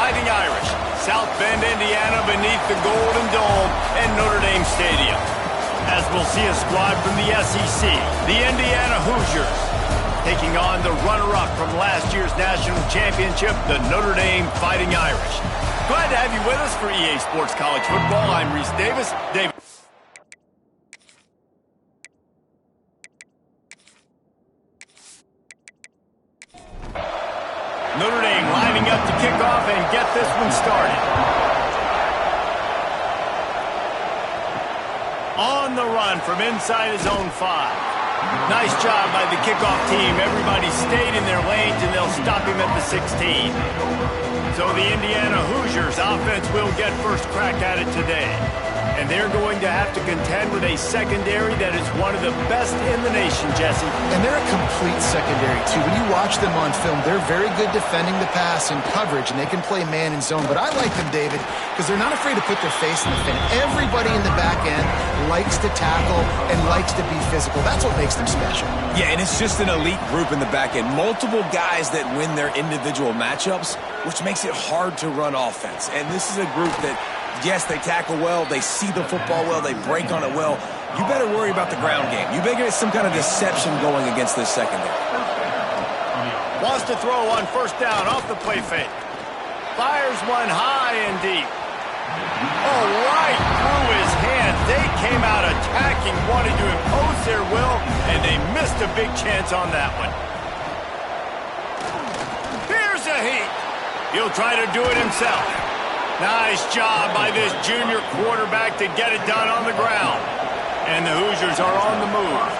Fighting Irish, South Bend, Indiana, beneath the Golden Dome and Notre Dame Stadium. As we'll see a squad from the SEC, the Indiana Hoosiers, taking on the runner-up from last year's national championship, the Notre Dame Fighting Irish. Glad to have you with us for EA Sports College Football. I'm Reese Davis. Notre Dame lining up to kick off and get this one started. On the run from inside his own 5. Nice job by the kickoff team. Everybody stayed in their lanes, and they'll stop him at the 16. So the Indiana Hoosiers offense will get first crack at it today. And they're going to have to contend with a secondary that is one of the best in the nation, Jesse. And they're a complete secondary, too. When you watch them on film, they're very good defending the pass and coverage, and they can play man and zone. But I like them, David, because they're not afraid to put their face in the fan. Everybody in the back end likes to tackle and likes to be physical. That's what makes them special. Yeah, and it's just an elite group in the back end. Multiple guys that win their individual matchups, which makes it hard to run offense. And this is a group that, yes, they tackle well, they see the football well, they break on it well. You better worry about the ground game. You better get some kind of deception going against this secondary. Wants to throw on first down off the play fake. Fires one high and deep. Oh, right through his hands. They came out attacking, wanted to impose their will, and they missed a big chance on that one. Here's a heat. He'll try to do it himself. Nice job by this junior quarterback to get it done on the ground. And the Hoosiers are on the move.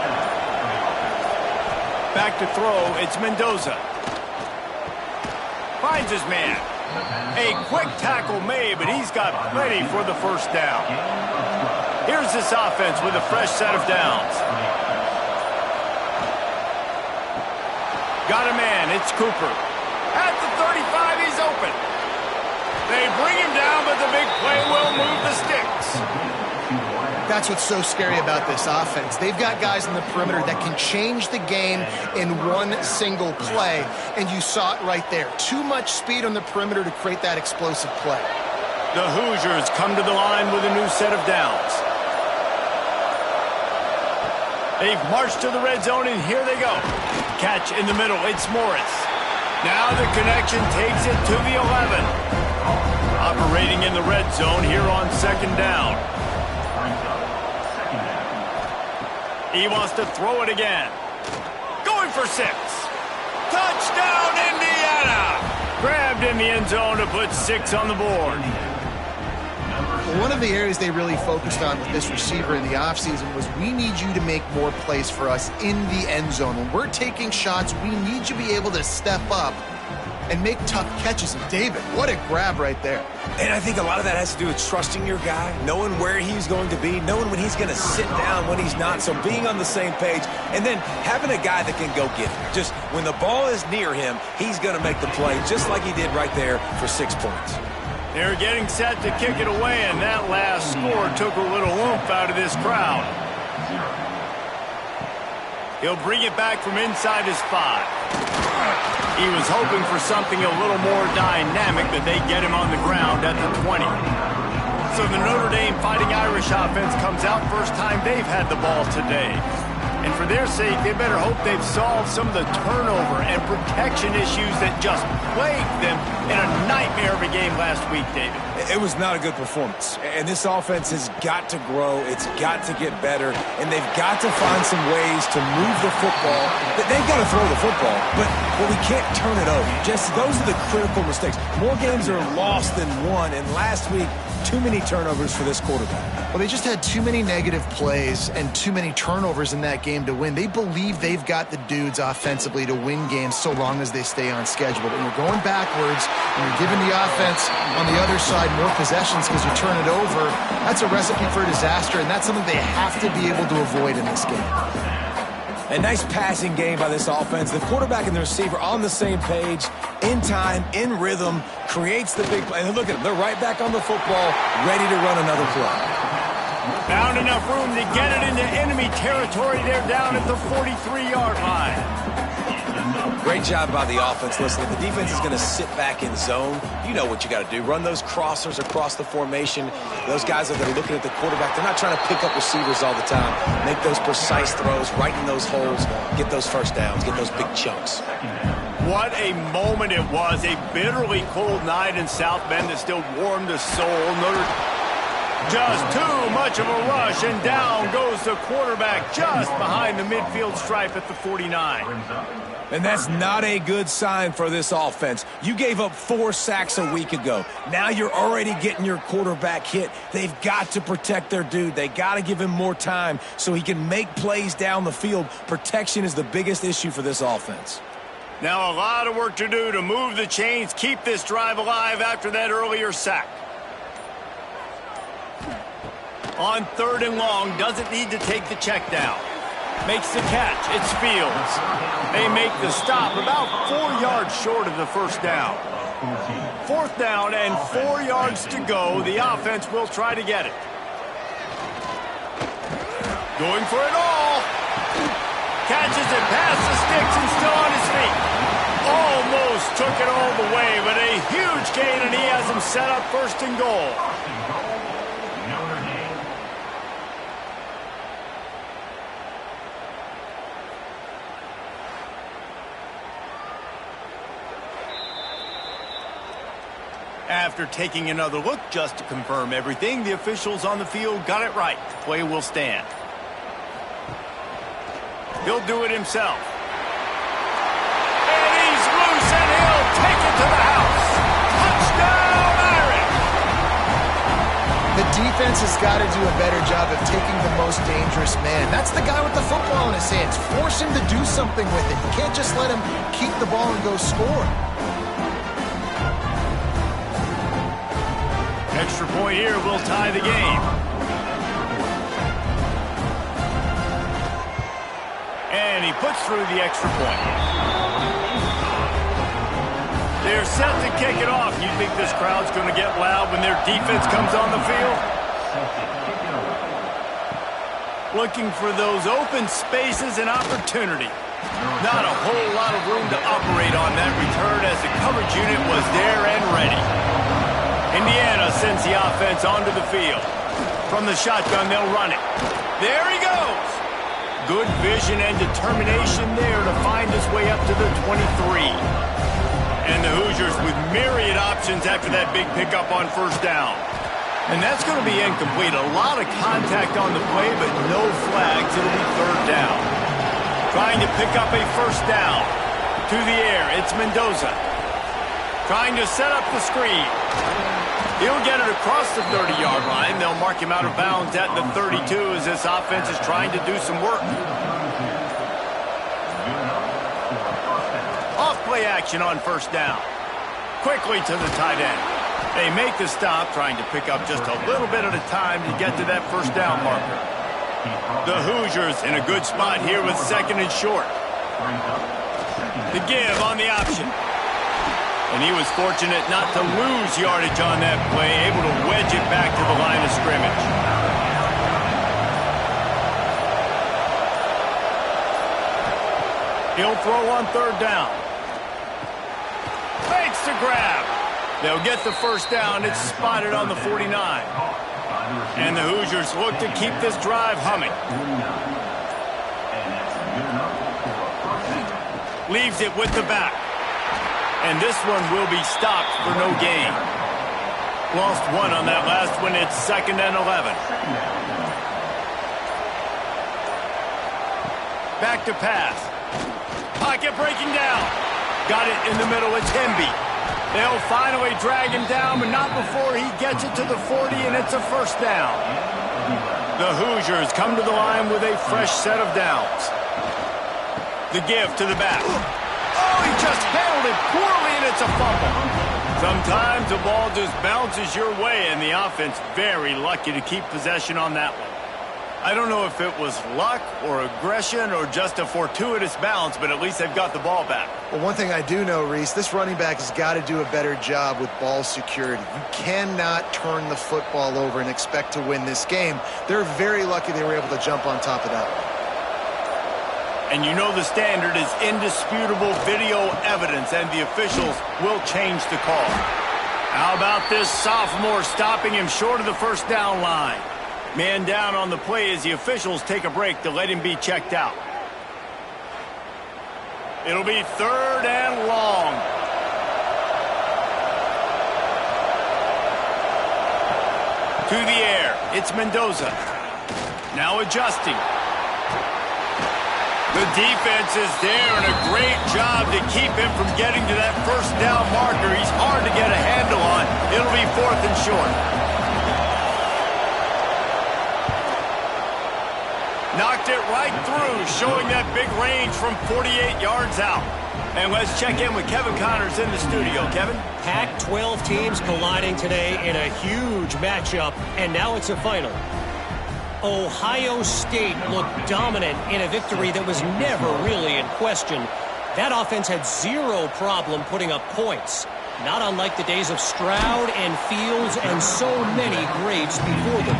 Back to throw, it's Mendoza. Finds his man. A quick tackle made, but he's got plenty for the first down. Here's this offense with a fresh set of downs. Got a man, it's Cooper. At the 35, he's open. They bring him down, but the big play will move the sticks. That's what's so scary about this offense. They've got guys in the perimeter that can change the game in one single play, and you saw it right there. Too much speed on the perimeter to create that explosive play. The Hoosiers come to the line with a new set of downs. They've marched to the red zone, and here they go. Catch in the middle, it's Morris. Now the connection takes it to the 11. Operating in the red zone here on second down. He wants to throw it again. Going for 6. Touchdown, Indiana! Grabbed in the end zone to put 6 on the board. One of the areas they really focused on with this receiver in the offseason was we need you to make more plays for us in the end zone. When we're taking shots, we need you to be able to step up and make tough catches. And David, what a grab right there. And I think a lot of that has to do with trusting your guy, knowing where he's going to be, knowing when he's going to sit down, when he's not, so being on the same page, and then having a guy that can go get it. Just when the ball is near him, he's going to make the play, just like he did right there for 6 points. They're getting set to kick it away, and that last score took a little oomph out of this crowd. He'll bring it back from inside his 5. He was hoping for something a little more dynamic, but they get him on the ground at the 20. So the Notre Dame Fighting Irish offense comes out first time they've had the ball today. And for their sake, they better hope they've solved some of the turnover and protection issues that just plagued them in a nightmare of a game last week, David. It was not a good performance. And this offense has got to grow. It's got to get better. And they've got to find some ways to move the football. They've got to throw the football, but we can't turn it over. Just those are the critical mistakes. More games are lost than won. And last week, too many turnovers for this quarterback. Well, they just had too many negative plays and too many turnovers in that game to win. They believe they've got the dudes offensively to win games so long as they stay on schedule. But when you're going backwards and you're giving the offense on the other side more possessions because you turn it over, that's a recipe for disaster, and that's something they have to be able to avoid in this game. A nice passing game by this offense. The quarterback and the receiver on the same page, in time, in rhythm, creates the big play. And look at them. They're right back on the football, ready to run another play. Found enough room to get it into enemy territory. They're down at the 43-yard line. Great job by the offense. Listen, if the defense is going to sit back in zone, you know what you got to do. Run those crossers across the formation. Those guys that are looking at the quarterback, they're not trying to pick up receivers all the time. Make those precise throws, right in those holes, get those first downs, get those big chunks. What a moment it was. A bitterly cold night in South Bend that still warmed the soul. Just too much of a rush, and down goes the quarterback just behind the midfield stripe at the 49. And that's not a good sign for this offense. You gave up 4 sacks a week ago. Now you're already getting your quarterback hit. They've got to protect their dude. They got to give him more time so he can make plays down the field. Protection is the biggest issue for this offense. Now a lot of work to do to move the chains, keep this drive alive after that earlier sack. On 3rd and long, doesn't need to take the check down. Makes the catch. It's Fields. They make the stop about 4 yards short of the first down. 4th down and 4 yards to go. The offense will try to get it. Going for it all. Catches it past the sticks and still on his feet. Almost took it all the way, but a huge gain, and he has him set up 1st and goal. After taking another look just to confirm everything, the officials on the field got it right. Play will stand. He'll do it himself. And he's loose, and he'll take it to the house. Touchdown, Irish! The defense has got to do a better job of taking the most dangerous man. That's the guy with the football in his hands. Force him to do something with it. You can't just let him keep the ball and go score. Extra point here will tie the game. And he puts through the extra point. They're set to kick it off. You think this crowd's going to get loud when their defense comes on the field? Looking for those open spaces and opportunity. Not a whole lot of room to operate on that return as the coverage unit was there and ready. Indiana sends the offense onto the field. From the shotgun, they'll run it. There he goes. Good vision and determination there to find his way up to the 23. And the Hoosiers with myriad options after that big pickup on 1st down. And that's going to be incomplete. A lot of contact on the play, but no flags. It'll be 3rd down. Trying to pick up a 1st down. To the air, it's Mendoza. Trying to set up the screen. He'll get it across the 30-yard line. They'll mark him out of bounds at the 32 as this offense is trying to do some work. Off-play action on 1st down. Quickly to the tight end. They make the stop, trying to pick up just a little bit at a time to get to that 1st down marker. The Hoosiers in a good spot here with 2nd and short. The give on the option. And he was fortunate not to lose yardage on that play, able to wedge it back to the line of scrimmage. He'll throw on 3rd down. Fakes the grab. They'll get the 1st down. It's spotted on the 49. And the Hoosiers look to keep this drive humming. Leaves it with the back. And this one will be stopped for no gain. Lost 1 on that last one. It's 2nd and 11. Back to pass. Pocket breaking down. Got it in the middle. It's Hemby. They'll finally drag him down, but not before he gets it to the 40, and it's a 1st down. The Hoosiers come to the line with a fresh set of downs. The give to the back. Oh, he just handled it poorly, and it's a fumble. Sometimes the ball just bounces your way, and the offense very lucky to keep possession on that one. I don't know if it was luck or aggression or just a fortuitous bounce, but at least they've got the ball back. Well, one thing I do know, Reese, this running back has got to do a better job with ball security. You cannot turn the football over and expect to win this game. They're very lucky they were able to jump on top of that one. And you know the standard is indisputable video evidence, and the officials will change the call. How about this sophomore stopping him short of the first down line? Man down on the play as the officials take a break to let him be checked out. It'll be 3rd and long. To the air, it's Mendoza. Now adjusting. The defense is there, and a great job to keep him from getting to that first down marker. He's hard to get a handle on. It'll be 4th and short. Knocked it right through, showing that big range from 48 yards out. And let's check in with Kevin Connors in the studio. Kevin? Pac-12 teams colliding today in a huge matchup, and now it's a final. Ohio State looked dominant in a victory that was never really in question. That offense had zero problem putting up points, not unlike the days of Stroud and Fields and so many greats before them.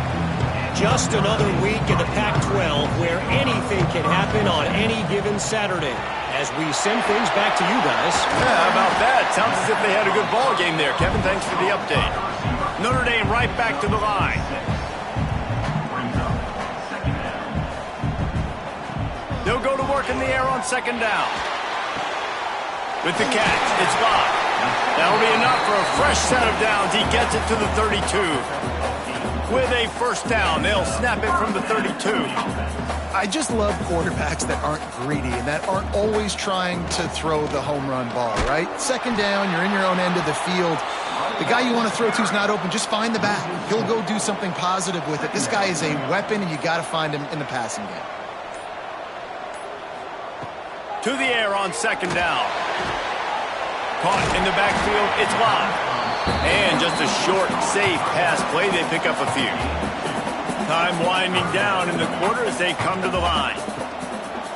Just another week in the Pac-12 where anything can happen on any given Saturday. As we send things back to you guys. Yeah, how about that? Sounds as if they had a good ball game there, Kevin. Thanks for the update. Notre Dame right back to the line. They'll go to work in the air on 2nd down. With the catch, it's blocked. That'll be enough for a fresh set of downs. He gets it to the 32. With a first down, they'll snap it from the 32. I just love quarterbacks that aren't greedy and that aren't always trying to throw the home run ball, right? 2nd down, you're in your own end of the field. The guy you want to throw to is not open. Just find the back. He'll go do something positive with it. This guy is a weapon, and you got to find him in the passing game. To the air on 2nd down. Caught in the backfield, it's live. And just a short, safe pass play, they pick up a few. Time winding down in the quarter as they come to the line.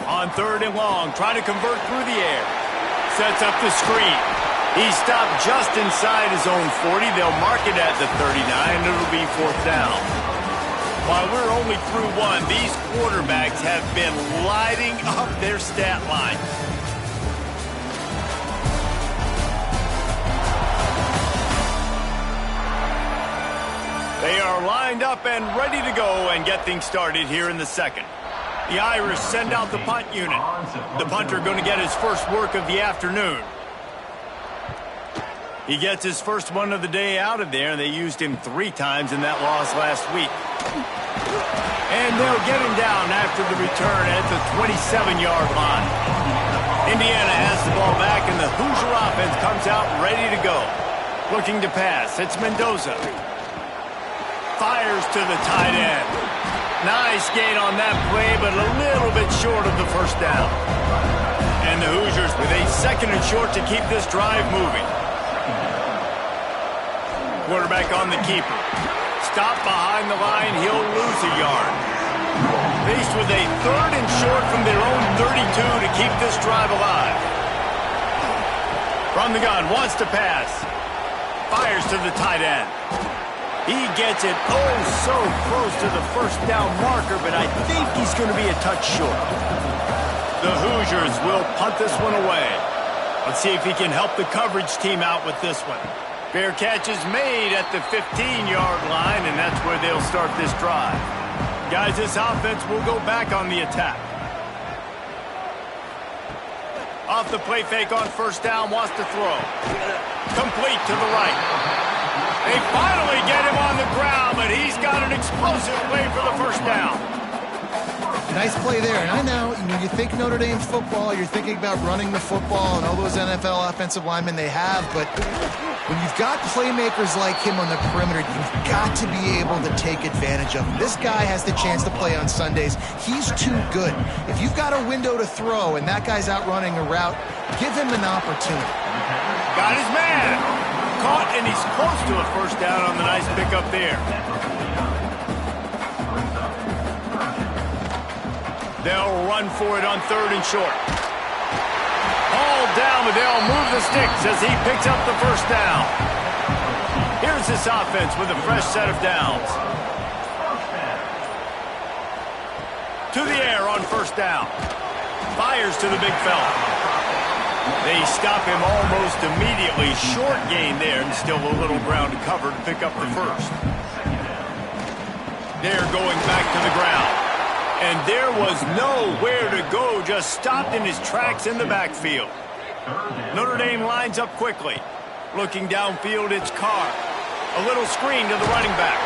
On 3rd and long, trying to convert through the air. Sets up the screen. He stopped just inside his own 40. They'll mark it at the 39, and it'll be 4th down. While we're only through one, these quarterbacks have been lighting up their stat line. They are lined up and ready to go and get things started here in the 2nd. The Irish send out the punt unit. The punter going to get his first work of the afternoon. He gets his first one of the day out of there, and they used him 3 times in that loss last week. And they'll get him down after the return at the 27-yard line. Indiana has the ball back, and the Hoosier offense comes out ready to go. Looking to pass, it's Mendoza. Fires to the tight end. Nice gain on that play, but a little bit short of the first down. And the Hoosiers with a 2nd and short to keep this drive moving. Quarterback on the keeper. Stop behind the line, he'll lose a yard. Faced with a 3rd and short from their own 32 to keep this drive alive. From the gun, wants to pass. Fires to the tight end. He gets it so close to the first down marker, but I think he's going to be a touch short. The Hoosiers will punt this one away. Let's see if he can help the coverage team out with this one. Fair catch is made at the 15-yard line, and that's where they'll start this drive. Guys, this offense will go back on the attack. Off the play fake on first down, wants to throw. Complete to the right. They finally get him on the ground, but he's got an explosive play for the first down. Nice play there. And I know, when you think Notre Dame football, you're thinking about running the football and all those NFL offensive linemen they have, but when you've got playmakers like him on the perimeter, you've got to be able to take advantage of him. This guy has the chance to play on Sundays. He's too good. If you've got a window to throw and that guy's out running a route, give him an opportunity. Got his man. Caught, and he's close to a first down on the nice pickup there. They'll run for it on 3rd and short. All down, but they'll move the sticks as he picks up the first down. Here's this offense with a fresh set of downs. To the air on first down. fires to the big fella. They stop him almost immediately. Short gain there, and still a little ground to cover to pick up the first. They're going back to the ground. And there was nowhere to go, just stopped in his tracks in the backfield. Notre Dame lines up quickly. Looking downfield, it's Carr. A little screen to the running back.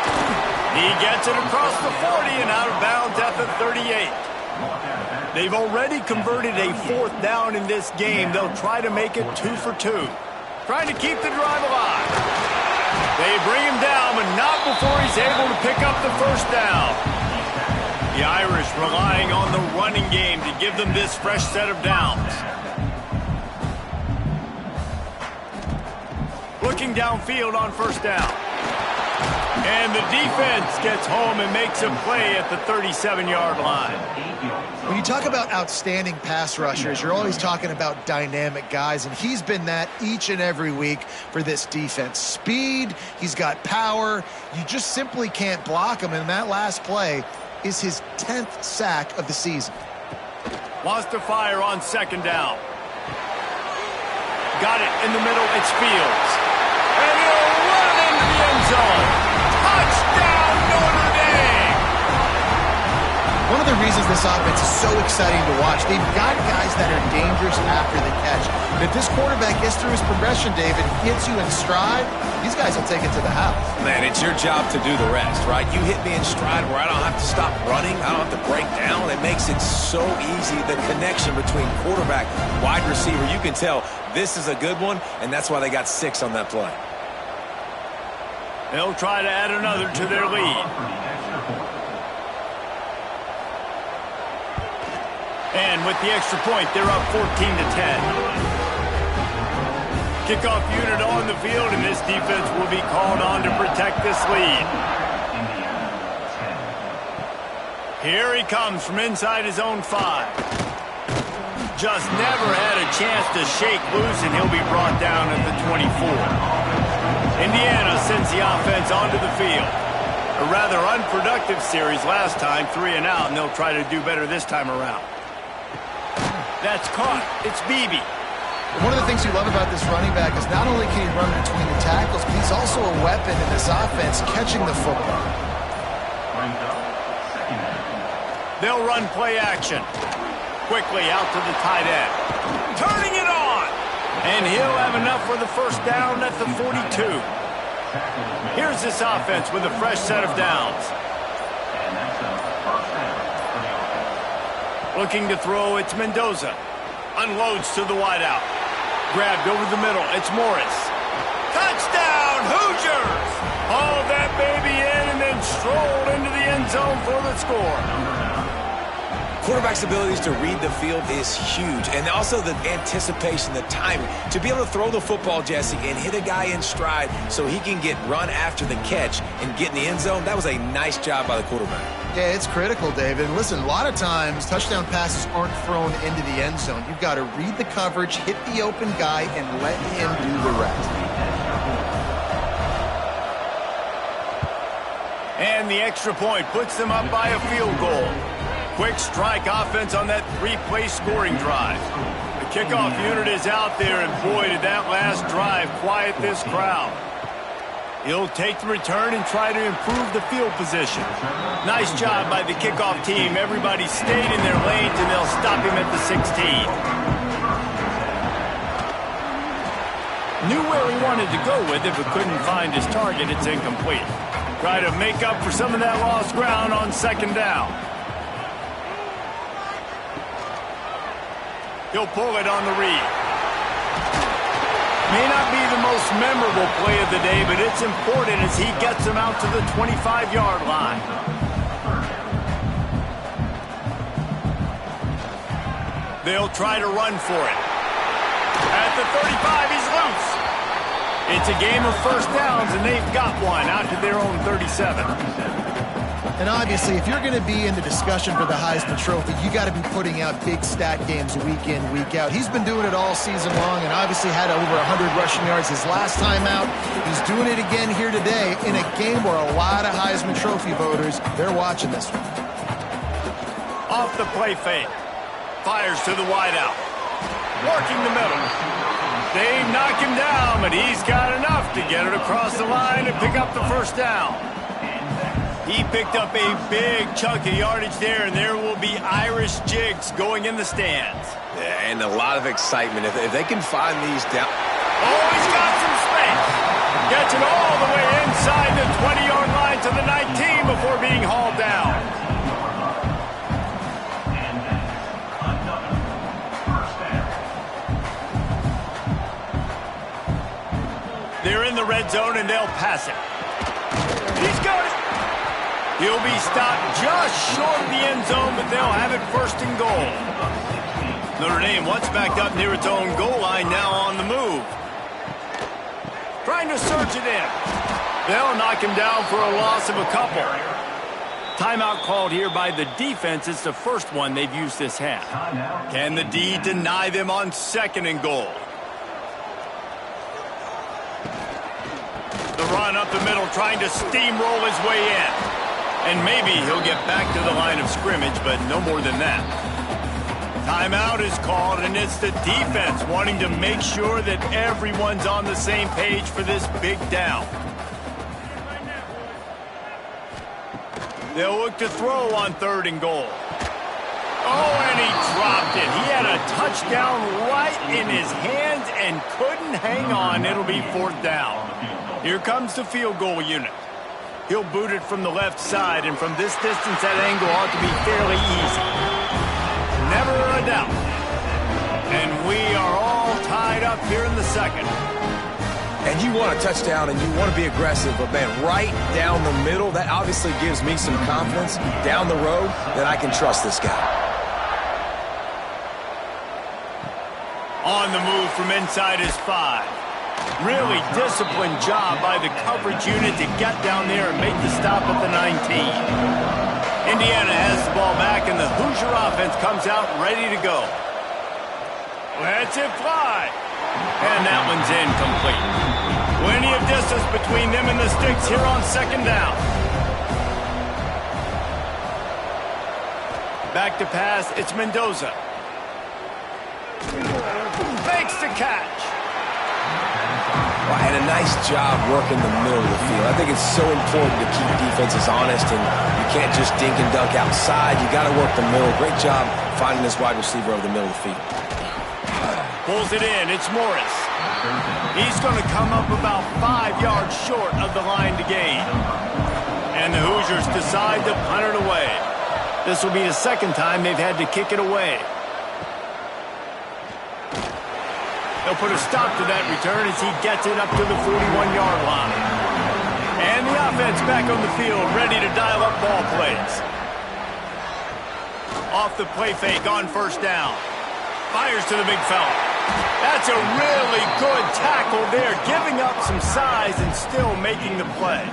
He gets it across the 40 and out of bounds at the 38. They've already converted a 4th down in this game. They'll try to make it 2 for 2. Trying to keep the drive alive. They bring him down, but not before he's able to pick up the first down. The Irish relying on the running game to give them this fresh set of downs. Looking downfield on first down. And the defense gets home and makes a play at the 37-yard line. When you talk about outstanding pass rushers, you're always talking about dynamic guys, and he's been that each and every week for this defense. Speed, he's got power. You just simply can't block him, and that last play is his 10th sack of the season. Wants to fire on second down. Got it in the middle, it's Fields. And he'll run into the end zone. Touchdown, Notre Dame! One of the reasons this offense is so exciting to watch, they've got guys that are dangerous after the catch. But if this quarterback gets through his progression, David, hits you in stride, these guys will take it to the house. Man, it's your job to do the rest, right? You hit me in stride where I don't have to stop running. I don't have to break down. It makes it so easy. The connection between quarterback, wide receiver, you can tell this is a good one, and that's why they got 6 on that play. They'll try to add another to their lead. And with the extra point, they're up 14-10. Kickoff unit on the field, and this defense will be called on to protect this lead. Here he comes from inside his own 5. Just never had a chance to shake loose, and he'll be brought down at the 24. Indiana sends the offense onto the field. A rather unproductive series last time, 3 and out, and they'll try to do better this time around. That's caught. It's Beebe. One of the things you love about this running back is not only can he run between the tackles, but he's also a weapon in this offense catching the football. They'll run play action. Quickly out to the tight end. Turning it on! And he'll have enough for the first down at the 42. Here's this offense with a fresh set of downs. Looking to throw, it's Mendoza. Unloads to the wideout. Grabbed over the middle, it's Morris. Touchdown, Hoosiers! Hauled that baby in and then strolled into the end zone for the score. Quarterback's abilities to read the field is huge, and also the anticipation, the timing. To be able to throw the football, Jesse, and hit a guy in stride so he can get run after the catch and get in the end zone, that was a nice job by the quarterback. Yeah, it's critical, David. And listen, a lot of times touchdown passes aren't thrown into the end zone. You've got to read the coverage, hit the open guy, and let him do the rest. And the extra point puts them up by a field goal. Quick strike offense on that 3-play scoring drive. The kickoff unit is out there, and boy, did that last drive quiet this crowd. He'll take the return and try to improve the field position. Nice job by the kickoff team. Everybody stayed in their lanes, and they'll stop him at the 16. Knew where he wanted to go with it, but couldn't find his target. It's incomplete. Try to make up for some of that lost ground on second down. He'll pull it on the read. May not be the most memorable play of the day, but it's important as he gets him out to the 25-yard line. They'll try to run for it. At the 35, he's loose. It's a game of first downs, and they've got one out to their own 37. And obviously, if you're going to be in the discussion for the Heisman Trophy, you got to be putting out big stat games week in, week out. He's been doing it all season long and obviously had over 100 rushing yards his last time out. He's doing it again here today in a game where a lot of Heisman Trophy voters, they're watching this one. Off the play fake. Fires to the wideout. Working the middle. They knock him down, but he's got enough to get it across the line and pick up the first down. He picked up a big chunk of yardage there, and there will be Irish jigs going in the stands. Yeah, and a lot of excitement. If they can find these down. Oh, he's got some space. Gets it all the way inside the 20-yard line to the 19 before being hauled down. They're in the red zone, and they'll pass it. He's got it. He'll be stopped just short of the end zone, but they'll have it first and goal. Notre Dame once backed up near its own goal line, now on the move. Trying to surge it in. They'll knock him down for a loss of a couple. Timeout called here by the defense. It's the first one they've used this half. Can the D deny them on second and goal? The run up the middle, trying to steamroll his way in. And maybe he'll get back to the line of scrimmage, but no more than that. Timeout is called, and it's the defense wanting to make sure that everyone's on the same page for this big down. They'll look to throw on third and goal. Oh, and he dropped it. He had a touchdown right in his hands and couldn't hang on. It'll be fourth down. Here comes the field goal unit. He'll boot it from the left side, and from this distance, that angle ought to be fairly easy. Never a doubt. And we are all tied up here in the second. And you want a touchdown, and you want to be aggressive, but, man, right down the middle, that obviously gives me some confidence down the road that I can trust this guy. On the move from inside his 5. Really disciplined job by the coverage unit to get down there and make the stop at the 19. Indiana has the ball back, and the Hoosier offense comes out ready to go. Lets it fly. And that one's incomplete. Plenty of distance between them and the sticks here on second down. Back to pass, it's Mendoza. Makes the catch. Well, and a nice job working the middle of the field. I think it's so important to keep defenses honest, and you can't just dink and dunk outside. You got to work the middle. Great job finding this wide receiver over the middle of the field. Pulls it in. It's Morris. He's going to come up about 5 yards short of the line to gain. And the Hoosiers decide to punt it away. This will be the second time they've had to kick it away. They'll put a stop to that return as he gets it up to the 41-yard line. And the offense back on the field, ready to dial up ball plays. Off the play fake on first down. Fires to the big fella. That's a really good tackle there, giving up some size and still making the play.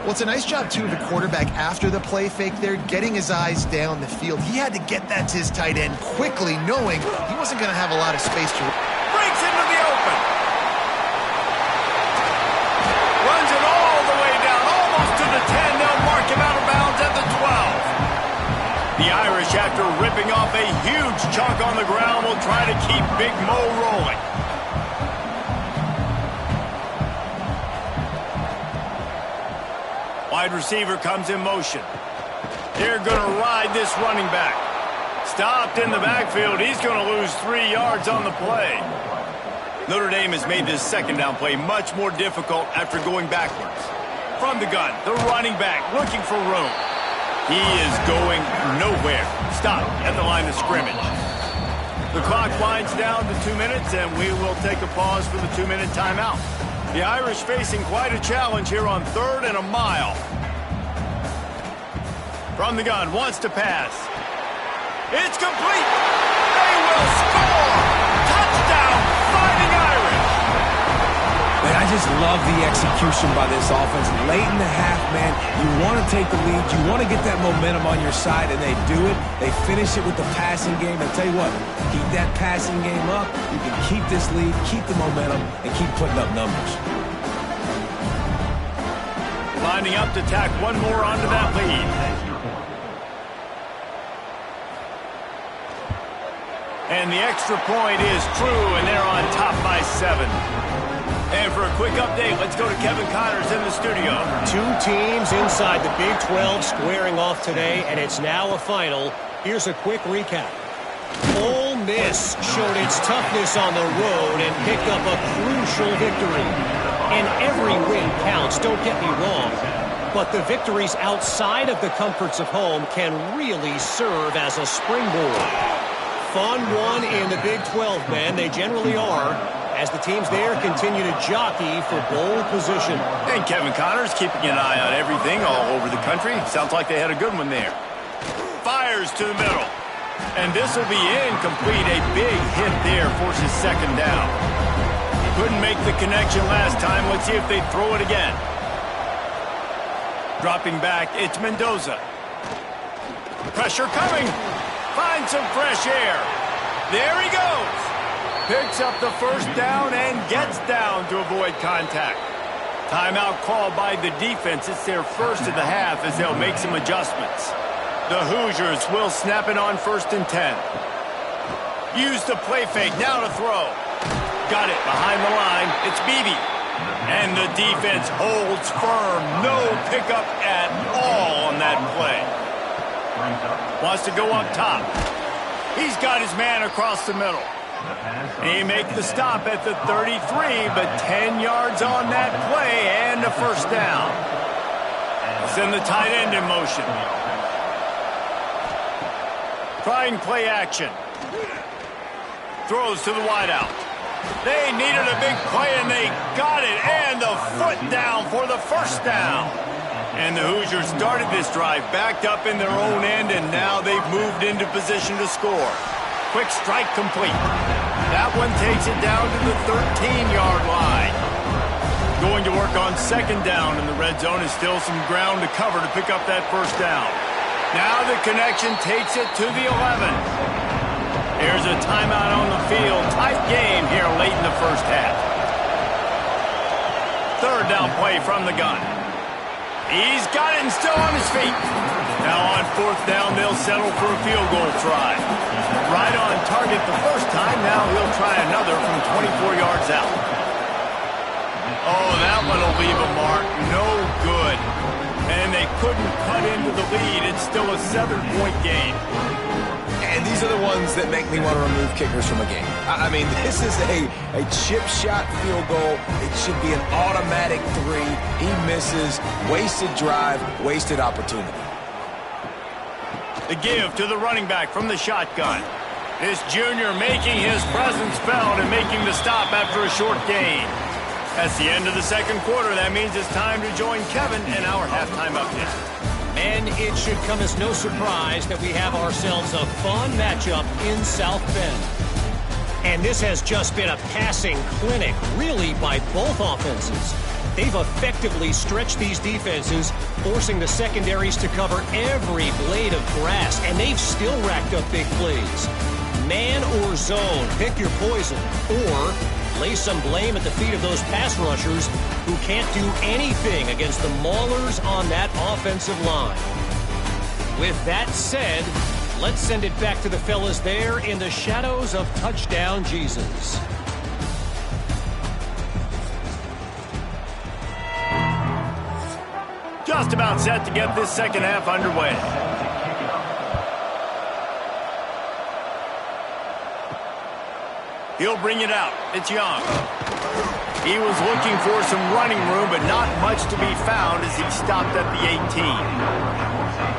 Well, it's a nice job, too, of the quarterback after the play fake there, getting his eyes down the field. He had to get that to his tight end quickly, knowing he wasn't going to have a lot of space to... Breaks into the open. Runs it all the way down, almost to the 10. They'll mark him out of bounds at the 12. The Irish, after ripping off a huge chunk on the ground, will try to keep Big Mo rolling. Wide receiver comes in motion. They're going to ride this running back. Stopped in the backfield. He's going to lose 3 yards on the play. Notre Dame has made this second down play much more difficult after going backwards. From the gun, the running back looking for room. He is going nowhere. Stopped at the line of scrimmage. The clock winds down to 2 minutes, and we will take a pause for the 2-minute timeout. The Irish facing quite a challenge here on 3rd and a mile. From the gun, wants to pass. It's complete. They will score. Touchdown, Fighting Irish. Man, I just love the execution by this offense. Late in the half, man, you want to take the lead. You want to get that momentum on your side, and they do it. They finish it with the passing game. I tell you what, keep that passing game up. You can keep this lead, keep the momentum, and keep putting up numbers. Lining up to tack one more onto that lead. And the extra point is true, and they're on top by 7. And for a quick update, let's go to Kevin Connors in the studio. Two teams inside the Big 12 squaring off today, and it's now a final. Here's a quick recap. Ole Miss showed its toughness on the road and picked up a crucial victory. And every win counts, don't get me wrong. But the victories outside of the comforts of home can really serve as a springboard. Fun one in the Big 12, man. They generally are, as the teams there continue to jockey for bowl position. And Kevin Connors keeping an eye on everything all over the country. Sounds like they had a good one there. Fires to the middle. And this will be incomplete. A big hit there forces second down. Couldn't make the connection last time. Let's see if they throw it again. Dropping back, it's Mendoza. Pressure coming. Finds some fresh air. There he goes. Picks up the first down and gets down to avoid contact. Timeout called by the defense. It's their first of the half as they'll make some adjustments. The Hoosiers will snap it on 1st and 10. Use the play fake. Now to throw. Got it behind the line. It's Beebe. And the defense holds firm. No pickup at all on that play. Wants to go up top. He's got his man across the middle. He makes the stop at the 33, but 10 yards on that play and a first down. Send the tight end in motion. Trying play action. Throws to the wideout. They needed a big play, and they got it. And the foot down for the first down. And the Hoosiers started this drive backed up in their own end, and now they've moved into position to score. Quick strike complete. That one takes it down to the 13-yard line. Going to work on second down in the red zone is still some ground to cover to pick up that first down. Now the connection takes it to the 11. Here's a timeout on the field. Tight game here late in the first half. Third down play from the gun. He's got it and still on his feet. Now on 4th down, they'll settle for a field goal try. Right on target the first time. Now he'll try another from 24 yards out. Oh, that one will leave a mark. No good. And they couldn't cut into the lead. It's still a 7-point game. And these are the ones that make me want to remove kickers from a game. I mean, this is a chip shot field goal. It should be an automatic 3. He misses. Wasted drive, wasted opportunity. The give to the running back from the shotgun. This junior making his presence felt and making the stop after a short gain. That's the end of the second quarter. That means it's time to join Kevin in our halftime update. And it should come as no surprise that we have ourselves a fun matchup in South Bend. And this has just been a passing clinic, really, by both offenses. They've effectively stretched these defenses, forcing the secondaries to cover every blade of grass, and they've still racked up big plays. Man or zone, pick your poison, or lay some blame at the feet of those pass rushers who can't do anything against the maulers on that offensive line. With that said, let's send it back to the fellas there in the shadows of Touchdown Jesus. Just about set to get this second half underway. He'll bring it out. It's Young. He was looking for some running room, but not much to be found as he stopped at the 18.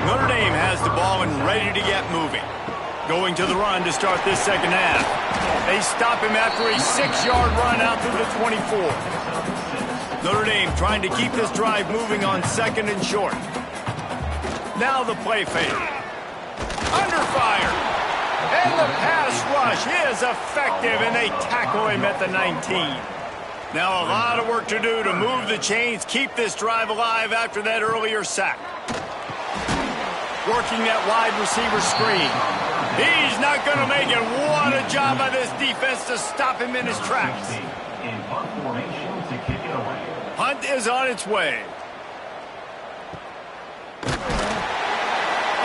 Notre Dame has the ball and ready to get moving. Going to the run to start this second half. They stop him after a 6-yard run out to the 24. Notre Dame trying to keep this drive moving on second and short. Now the play fake. Under fire. And the pass rush is effective, and they tackle him at the 19. Now a lot of work to do to move the chains, keep this drive alive after that earlier sack. Working that wide receiver screen. He's not going to make it. What a job by this defense to stop him in his tracks. Hunt is on its way.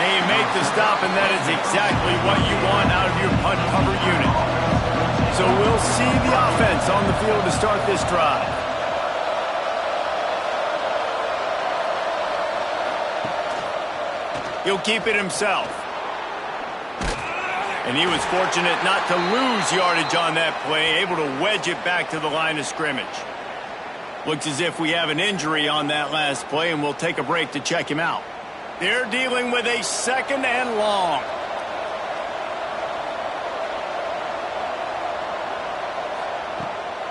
And he makes get the stop, and that is exactly what you want out of your punt cover unit. So we'll see the offense on the field to start this drive. He'll keep it himself. And he was fortunate not to lose yardage on that play, able to wedge it back to the line of scrimmage. Looks as if we have an injury on that last play, and we'll take a break to check him out. They're dealing with a 2nd and long.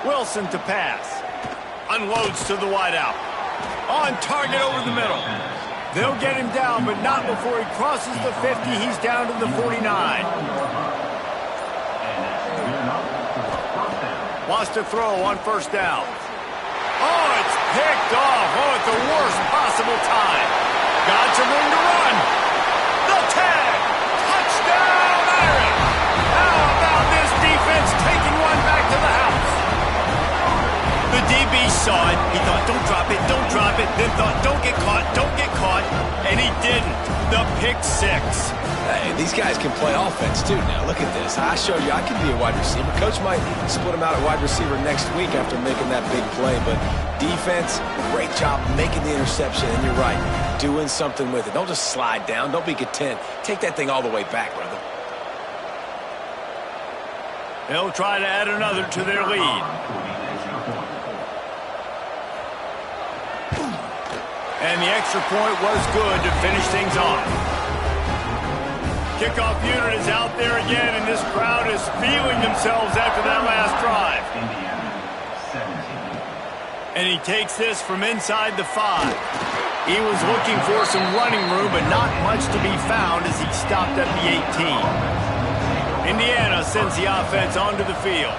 Wilson to pass. Unloads to the wideout. On target over the middle. They'll get him down, but not before he crosses the 50. He's down to the 49. Wants to throw on 1st down. Oh, it's picked off. Oh, at the worst possible time. Got some room to run. The tag. Touchdown, Irish. How about this defense taking one back to the house? The DB saw it. He thought, don't drop it, don't drop it. Then thought, don't get caught, don't get caught. And he didn't. The pick 6. Hey, these guys can play offense, too. Now, look at this. I showed you I can be a wide receiver. Coach might split him out at wide receiver next week after making that big play. But defense, great job making the interception. And you're right, doing something with it. Don't just slide down. Don't be content. Take that thing all the way back, brother. They'll try to add another to their lead. And the extra point was good to finish things off. Kickoff unit is out there again, and this crowd is feeling themselves after that last drive. And he takes this from inside the 5. He was looking for some running room, but not much to be found as he stopped at the 18. Indiana sends the offense onto the field.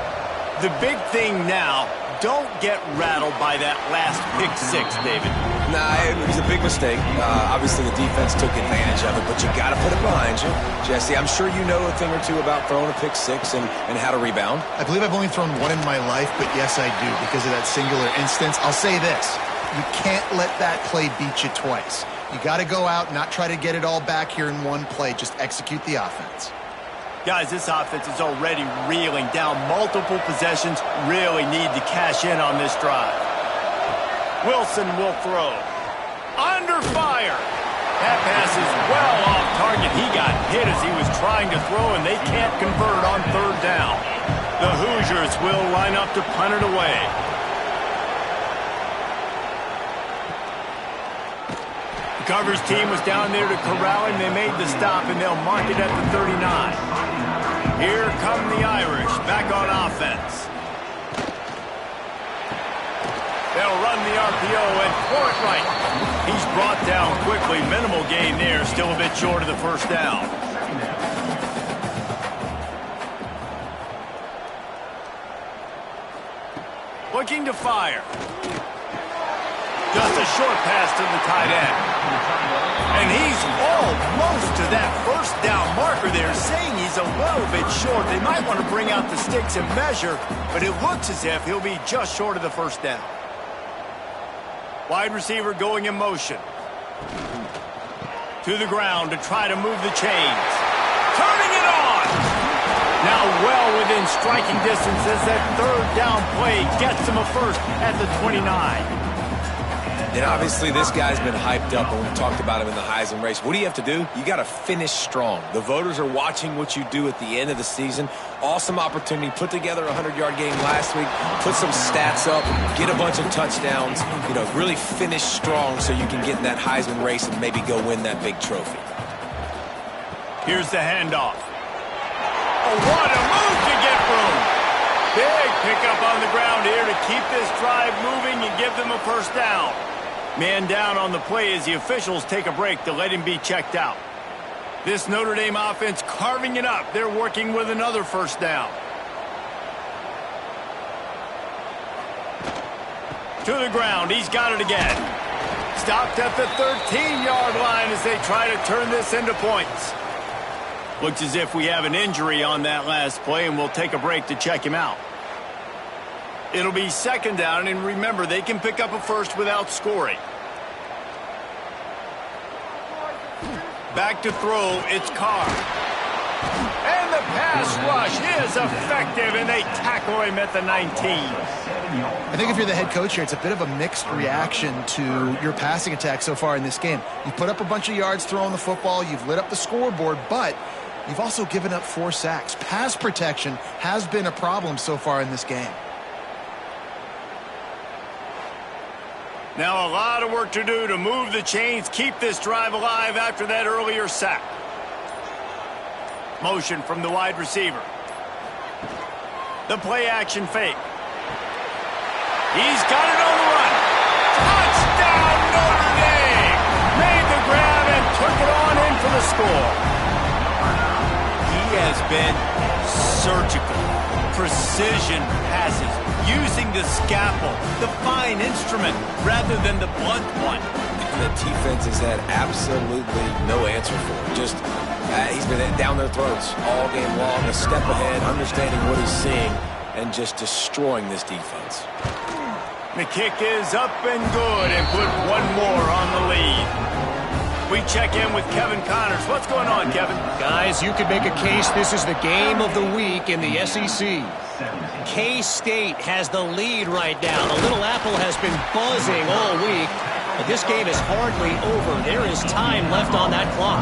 The big thing now, don't get rattled by that last pick 6, David. Nah, it was a big mistake. Obviously, the defense took advantage of it, but you got to put it behind you. Jesse, I'm sure you know a thing or two about throwing a pick 6 and how to rebound. I believe I've only thrown one in my life, but yes, I do, because of that singular instance. I'll say this. You can't let that play beat you twice. You got to go out, not try to get it all back here in one play. Just execute the offense. Guys, this offense is already reeling down multiple possessions. Really need to cash in on this drive. Wilson will throw. Under fire. That pass is well off target. He got hit as he was trying to throw, and they can't convert on 3rd down. The Hoosiers will line up to punt it away. The coverage team was down there to corral him. They made the stop, and they'll mark it at the 39. Here come the Irish back on offense. They'll run the RPO and throw it right. He's brought down quickly. Minimal gain there. Still a bit short of the 1st down. Looking to fire. Just a short pass to the tight end. And he's almost to that 1st down marker there, saying he's a little bit short. They might want to bring out the sticks and measure, but it looks as if he'll be just short of the 1st down. Wide receiver going in motion. To the ground to try to move the chains. Turning it on! Now well within striking distance as that 3rd down play gets him a 1st at the 29. And obviously this guy's been hyped up, and we talked about him in the Heisman race. What do you have to do? You got to finish strong. The voters are watching what you do at the end of the season. Awesome opportunity. Put together a 100-yard game last week. Put some stats up. Get a bunch of touchdowns. You know, really finish strong so you can get in that Heisman race and maybe go win that big trophy. Here's the handoff. Oh, what a move to get room. Big pickup on the ground here to keep this drive moving and give them a 1st down. Man down on the play as the officials take a break to let him be checked out. This Notre Dame offense carving it up. They're working with another 1st down. To the ground. He's got it again. Stopped at the 13-yard line as they try to turn this into points. Looks as if we have an injury on that last play, and we'll take a break to check him out. It'll be 2nd down, and remember, they can pick up a 1st without scoring. Back to throw, it's Carr. And the pass rush is effective, and they tackle him at the 19. I think if you're the head coach here, it's a bit of a mixed reaction to your passing attack so far in this game. You've put up a bunch of yards throwing the football, you've lit up the scoreboard, but you've also given up 4 sacks. Pass protection has been a problem so far in this game. Now a lot of work to do to move the chains, keep this drive alive after that earlier sack. Motion from the wide receiver. The play action fake. He's got it on the run. Touchdown Notre Dame! Made the grab and took it on in for the score. He has been surgical. Precision passes. Using the scalpel, the fine instrument, rather than the blunt one. The defense has had absolutely no answer for it. Just, he's been down their throats all game long, a step ahead, understanding what he's seeing, and just destroying this defense. The kick is up and good, and put one more on the lead. We check in with Kevin Connors. What's going on, Kevin? Guys, you could make a case this is the game of the week in the SEC. K-State has the lead right now. The Little Apple has been buzzing all week, but this game is hardly over. There is time left on that clock.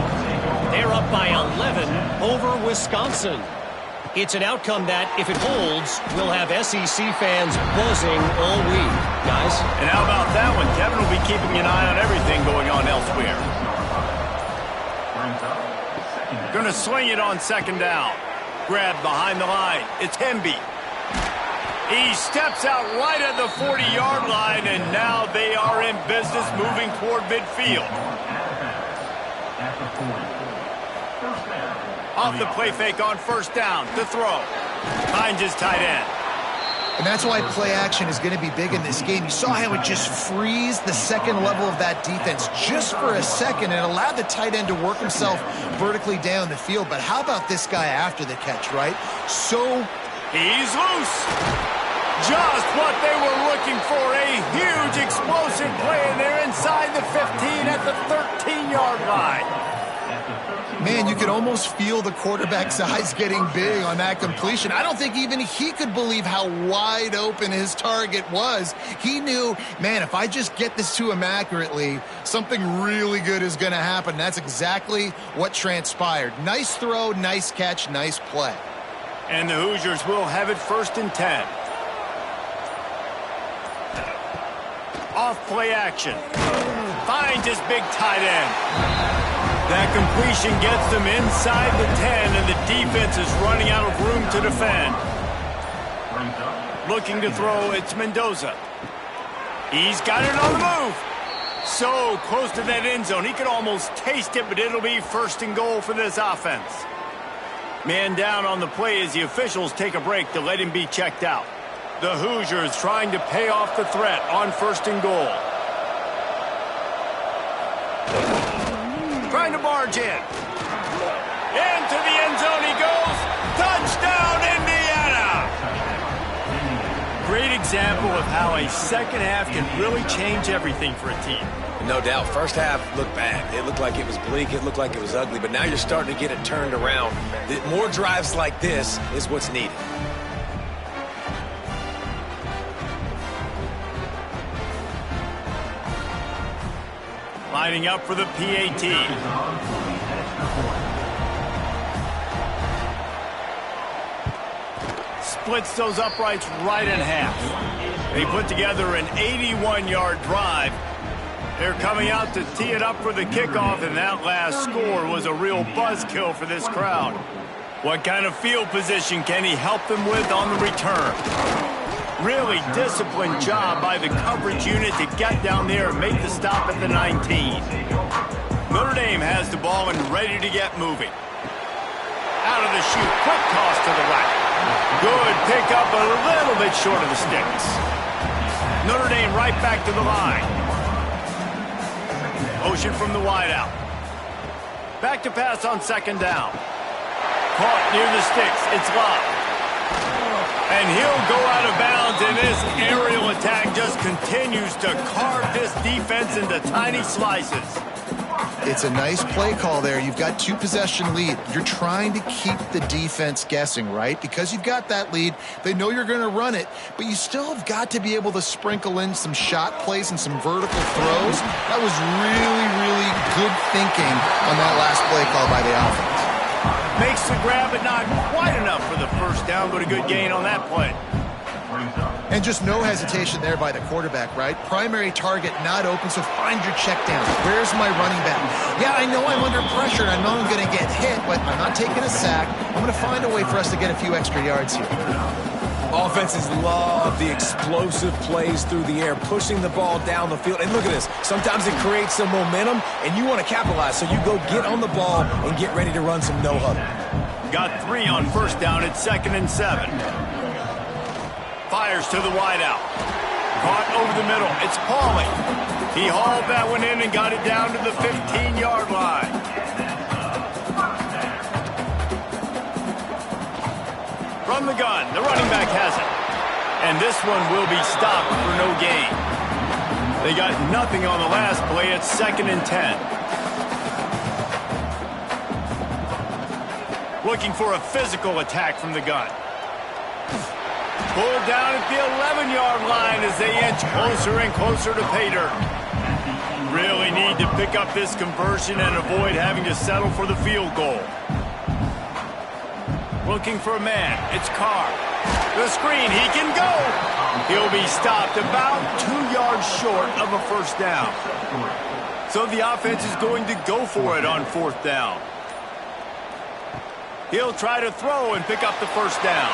They're up by 11 over Wisconsin. It's an outcome that, if it holds, will have SEC fans buzzing all week. Guys? And how about that one? Kevin will be keeping an eye on everything going on elsewhere. Going to swing it on second down. Grab behind the line. It's Hemby. He steps out right at the 40-yard line, and now they are in business moving toward midfield. Off the play fake on first down. The throw. Finds his tight end. And that's why play action is going to be big in this game. You saw how it just frees the second level of that defense just for a second and allowed the tight end to work himself vertically down the field. But how about this guy after the catch, right? He's loose. Just what they were looking for. A huge explosive play, and they're inside the 15 at the 13-yard line. Man, you could almost feel the quarterback's eyes getting big on that completion. I don't think even he could believe how wide open his target was. He knew, man, if I just get this to him accurately, something really good is going to happen. That's exactly what transpired. Nice throw, nice catch, nice play. And the Hoosiers will have it first and 10. Off play action. Finds his big tight end. That completion gets them inside the 10, and the defense is running out of room to defend. Looking to throw, it's Mendoza. He's got it on the move. So close to that end zone. He could almost taste it, but it'll be first and goal for this offense. Man down on the play as the officials take a break to let him be checked out. The Hoosiers trying to pay off the threat on first and goal. Trying to barge in. Into the end zone he goes. Touchdown, Indiana! Great example of how a second half can really change everything for a team. No doubt. First half looked bad. It looked like it was bleak. It looked like it was ugly. But now you're starting to get it turned around. More drives like this is what's needed. Lining up for the PAT. Splits those uprights right in half. They put together an 81-yard drive. They're coming out to tee it up for the kickoff, and that last score was a real buzzkill for this crowd. What kind of field position can he help them with on the return? Really disciplined job by the coverage unit to get down there and make the stop at the 19. Notre Dame has the ball and ready to get moving. Out of the chute, quick toss to the right. Good pickup, a little bit short of the sticks. Notre Dame right back to the line. Motion from the wideout. Back to pass on second down. Caught near the sticks. It's locked. And he'll go out of bounds, and this aerial attack just continues to carve this defense into tiny slices. It's a nice play call there. You've got 2-possession lead. You're trying to keep the defense guessing, right? Because you've got that lead, they know you're going to run it, but you still have got to be able to sprinkle in some shot plays and some vertical throws. That was really, really good thinking on that last play call by the offense. Makes the grab, but not quite enough for the first down, but a good gain on that play. And just no hesitation there by the quarterback, right? Primary target not open, so find your check down. Where's my running back? Yeah, I know I'm under pressure, and I know I'm going to get hit, but I'm not taking a sack. I'm going to find a way for us to get a few extra yards here. Offenses love the explosive plays through the air, pushing the ball down the field. And look at this. Sometimes it creates some momentum, and you want to capitalize, so you go get on the ball and get ready to run some no-huddle. Got 3 on first down at 2nd and 7. Fires to the wideout. Caught over the middle. It's Pauly. He hauled that one in and got it down to the 15-yard line. From the gun, the running back has it. And this one will be stopped for no gain. They got nothing on the last play. It's 2nd and 10. Looking for a physical attack from the gun. Pulled down at the 11-yard line as they inch closer and closer to pay dirt. Really need to pick up this conversion and avoid having to settle for the field goal. Looking for a man. It's Carr. The screen. He can go. He'll be stopped about 2 yards short of a first down. So the offense is going to go for it on 4th down. He'll try to throw and pick up the first down.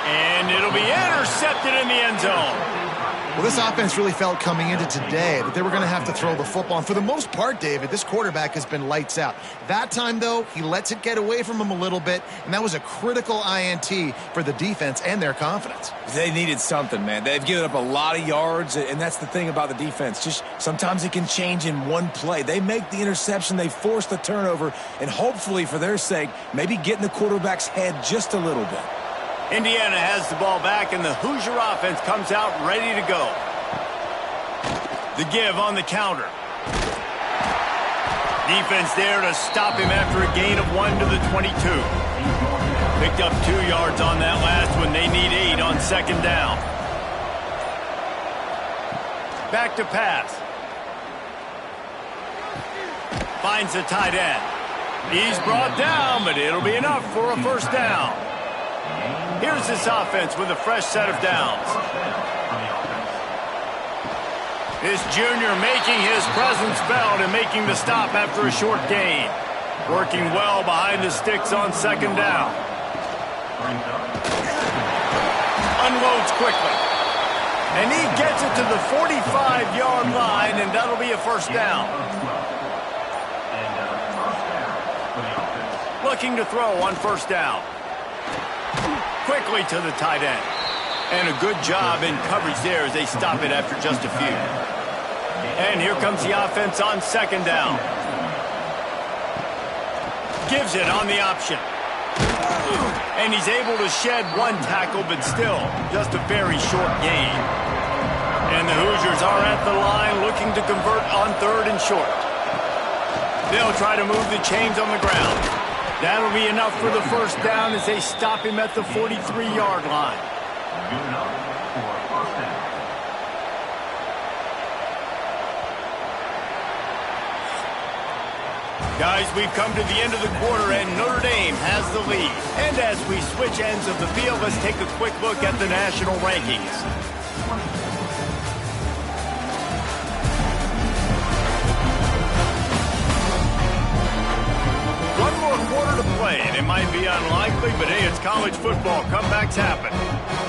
And it'll be intercepted in the end zone. Well, this offense really felt coming into today that they were going to have to throw the football. And for the most part, David, this quarterback has been lights out. That time, though, he lets it get away from him a little bit, and that was a critical INT for the defense and their confidence. They needed something, man. They've given up a lot of yards, and that's the thing about the defense. Just sometimes it can change in one play. They make the interception, they force the turnover, and hopefully, for their sake, maybe get in the quarterback's head just a little bit. Indiana has the ball back, and the Hoosier offense comes out ready to go. The give on the counter. Defense there to stop him after a gain of 1 to the 22. Picked up 2 yards on that last one. They need 8 on 2nd down. Back to pass. Finds the tight end. He's brought down, but it'll be enough for a first down. Here's this offense with a fresh set of downs. This junior making his presence felt and making the stop after a short gain. Working well behind the sticks on 2nd down. Unloads quickly. And he gets it to the 45-yard line, and that'll be a first down. Looking to throw on first down. Quickly to the tight end. And a good job in coverage there as they stop it after just a few. And here comes the offense on 2nd down. Gives it on the option. And he's able to shed 1 tackle, but still just a very short gain. And the Hoosiers are at the line looking to convert on 3rd and short. They'll try to move the chains on the ground. That'll be enough for the first down as they stop him at the 43-yard line. Guys, we've come to the end of the quarter, and Notre Dame has the lead. And as we switch ends of the field, let's take a quick look at the national rankings. Quarter to play, and it might be unlikely, but hey, it's college football. Comebacks happen.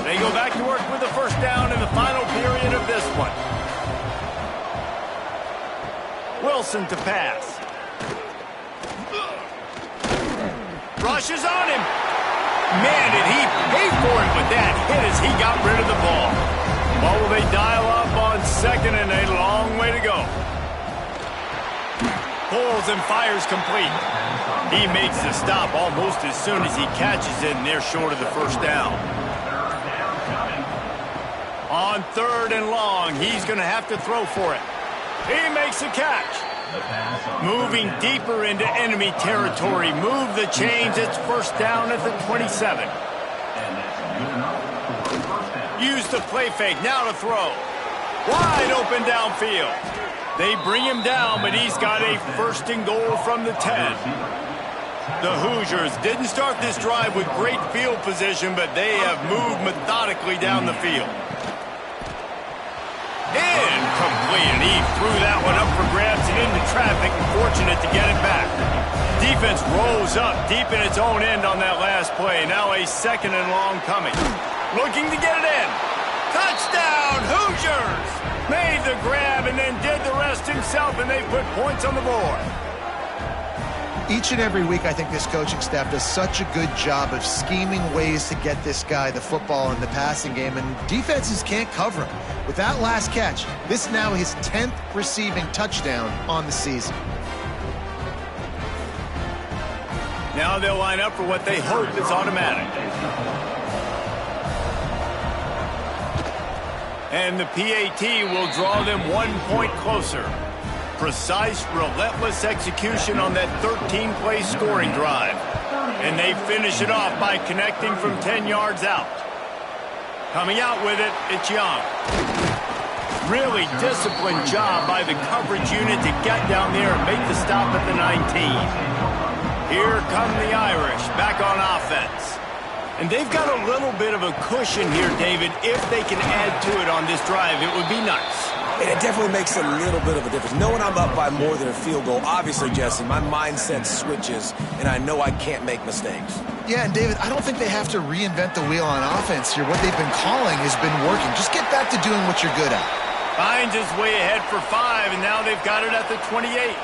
They go back to work with the first down in the final period of this one. Wilson to pass. Rushes on him. Man, did he pay for it with that hit as he got rid of the ball. Well, will they dial up on 2nd and a long way to go. Pulls and fires complete. He makes the stop almost as soon as he catches it, and they're short of the first down. On 3rd and long, he's going to have to throw for it. He makes the catch. Moving deeper into enemy territory. Move the chains. It's first down at the 27. Use the play fake. Now to throw. Wide open downfield. They bring him down, but he's got a first and goal from the 10. The Hoosiers didn't start this drive with great field position, but they have moved methodically down the field. Incomplete, and he threw that one up for grabs and into traffic, and fortunate to get it back. Defense rolls up deep in its own end on that last play. Now a second and long coming. Looking to get it in. Touchdown, Hoosiers! Made the grab and then did the rest himself, and they put points on the board. Each and every week, I think this coaching staff does such a good job of scheming ways to get this guy the football in the passing game, and defenses can't cover him. With that last catch, this is now his 10th receiving touchdown on the season. Now they'll line up for what they hope is automatic. And the PAT will draw them 1 point closer. Precise, relentless execution on that 13-play scoring drive. And they finish it off by connecting from 10 yards out. Coming out with it, it's Young. Really disciplined job by the coverage unit to get down there and make the stop at the 19. Here come the Irish, back on offense. And they've got a little bit of a cushion here, David. If they can add to it on this drive, it would be nice. And it definitely makes a little bit of a difference. Knowing I'm up by more than a field goal, obviously, Jesse, my mindset switches, and I know I can't make mistakes. Yeah, and David, I don't think they have to reinvent the wheel on offense here. What they've been calling has been working. Just get back to doing what you're good at. Finds his way ahead for 5, and now they've got it at the 28.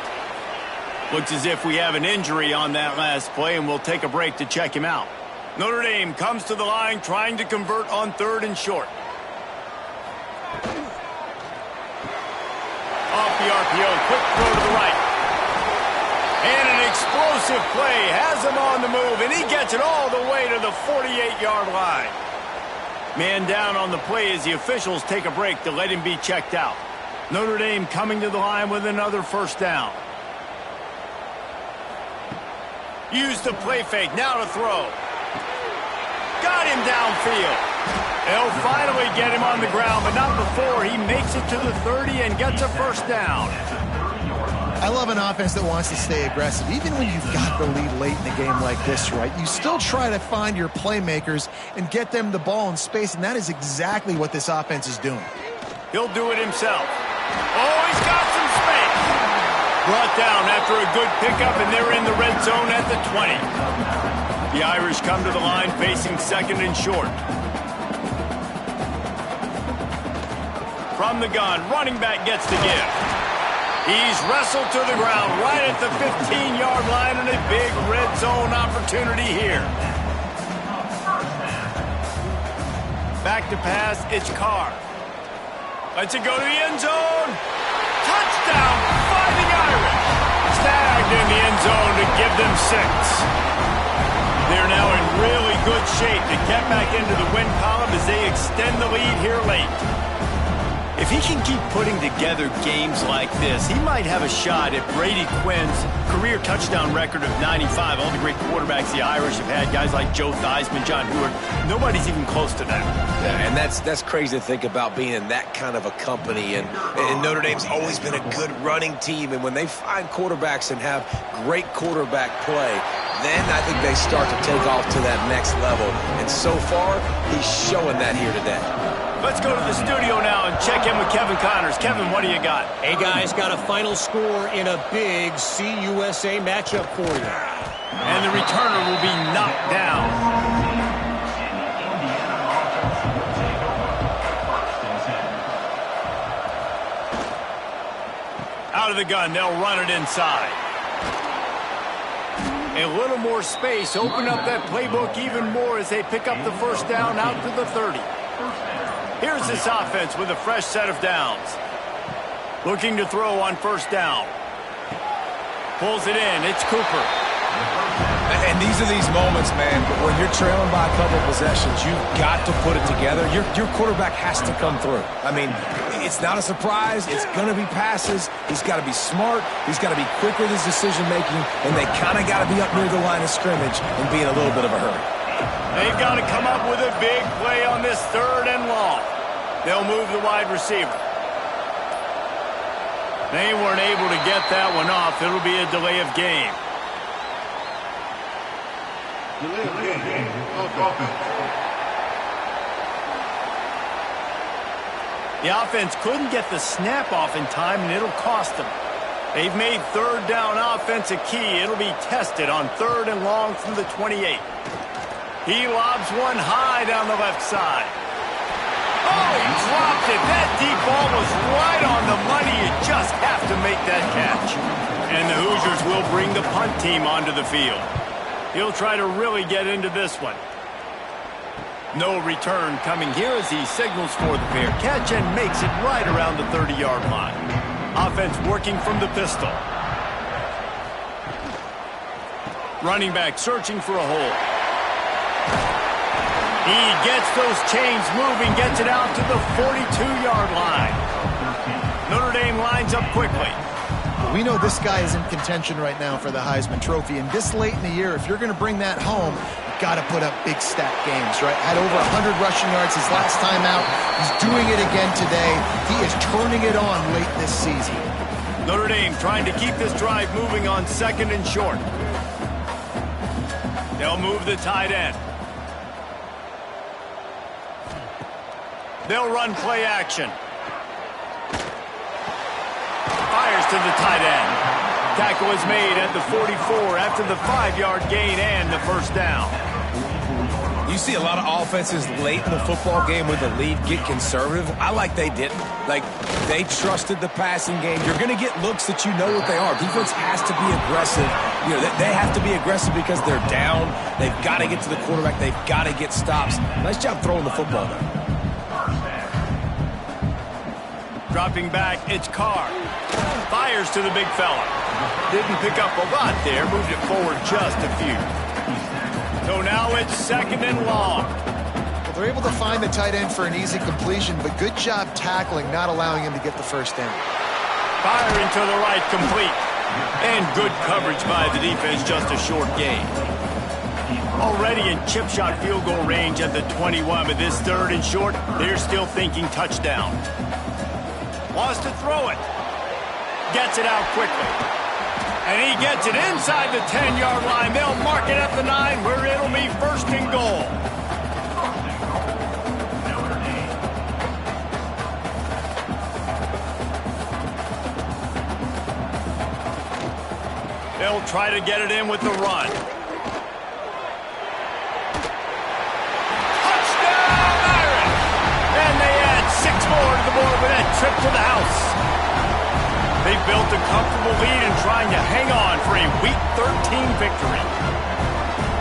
Looks as if we have an injury on that last play, and we'll take a break to check him out. Notre Dame comes to the line trying to convert on 3rd and short. Off the RPO, quick throw to the right. And an explosive play has him on the move, and he gets it all the way to the 48-yard line. Man down on the play as the officials take a break to let him be checked out. Notre Dame coming to the line with another first down. Use the play fake, now to throw. Got him downfield. They'll finally get him on the ground, but not before he makes it to the 30 and gets a first down. I love an offense that wants to stay aggressive. Even when you've got the lead late in a game like this, right, you still try to find your playmakers and get them the ball in space, and that is exactly what this offense is doing. He'll do it himself. Oh, he's got some space. Brought down after a good pickup, and they're in the red zone at the 20. The Irish come to the line facing 2nd and short. From the gun, running back gets the give. He's wrestled to the ground right at the 15-yard line, and a big red zone opportunity here. Back to pass, it's Carr. Lets it go to the end zone. Touchdown, Fighting Irish. Snagged in the end zone to give them 6. They're now in really good shape to get back into the win column as they extend the lead here late. If he can keep putting together games like this, he might have a shot at Brady Quinn's career touchdown record of 95. All the great quarterbacks the Irish have had, guys like Joe Theismann, John Heward, nobody's even close to that. Yeah, and that's crazy to think about being in that kind of a company. And Notre Dame's always been a good running team. And when they find quarterbacks and have great quarterback play, then I think they start to take off to that next level. And so far, he's showing that here today. Let's go to the studio now and check in with Kevin Connors. Kevin, what do you got? Hey, guys, got a final score in a big CUSA matchup for you. And the returner will be knocked down. Out of the gun, they'll run it inside. A little more space, open up that playbook even more as they pick up the first down out to the 30. Here's this offense with a fresh set of downs. Looking to throw on first down. Pulls it in. It's Cooper. And these are these moments, man, when you're trailing by a couple of possessions, you've got to put it together. Your quarterback has to come through. I mean, it's not a surprise. It's going to be passes. He's got to be smart. He's got to be quick with his decision-making, and they kind of got to be up near the line of scrimmage and be in a little bit of a hurry. They've got to come up with a big play on this 3rd and long. They'll move the wide receiver. They weren't able to get that one off. It'll be a delay of game. The offense couldn't get the snap off in time, and it'll cost them. They've made 3rd down offense a key. It'll be tested on 3rd and long from the 28. He lobs one high down the left side. Oh, he dropped it. That deep ball was right on the money. You just have to make that catch. And the Hoosiers will bring the punt team onto the field. He'll try to really get into this one. No return coming here as he signals for the fair catch and makes it right around the 30-yard line. Offense working from the pistol. Running back searching for a hole. He gets those chains moving, gets it out to the 42-yard line. Notre Dame lines up quickly. We know this guy is in contention right now for the Heisman Trophy, and this late in the year, if you're going to bring that home, you've got to put up big stat games, right? Had over 100 rushing yards his last time out. He's doing it again today. He is turning it on late this season. Notre Dame trying to keep this drive moving on 2nd and short. They'll move the tight end. They'll run play action. Fires to the tight end. Tackle is made at the 44 after the 5-yard gain and the 1st down. You see a lot of offenses late in the football game with the lead get conservative. I like they didn't. Like, they trusted the passing game. You're going to get looks that you know what they are. Defense has to be aggressive. You know, they have to be aggressive because they're down. They've got to get to the quarterback. They've got to get stops. Nice job throwing the football there. Dropping back, it's Carr. Fires to the big fella. Didn't pick up a lot there. Moved it forward just a few. So now it's 2nd and long. Well, they're able to find the tight end for an easy completion, but good job tackling, not allowing him to get the 1st down. Firing to the right, complete. And good coverage by the defense, just a short gain. Already in chip shot field goal range at the 21, but this 3rd and short, they're still thinking touchdown. Wants to throw it. Gets it out quickly. And he gets it inside the 10-yard line. They'll mark it at the 9 where it'll be 1st and goal. They'll try to get it in with the run. Touchdown, Irish! And they add 6 more to the board with that trip to the house. They've built a comfortable lead and trying to hang on for a Week 13 victory.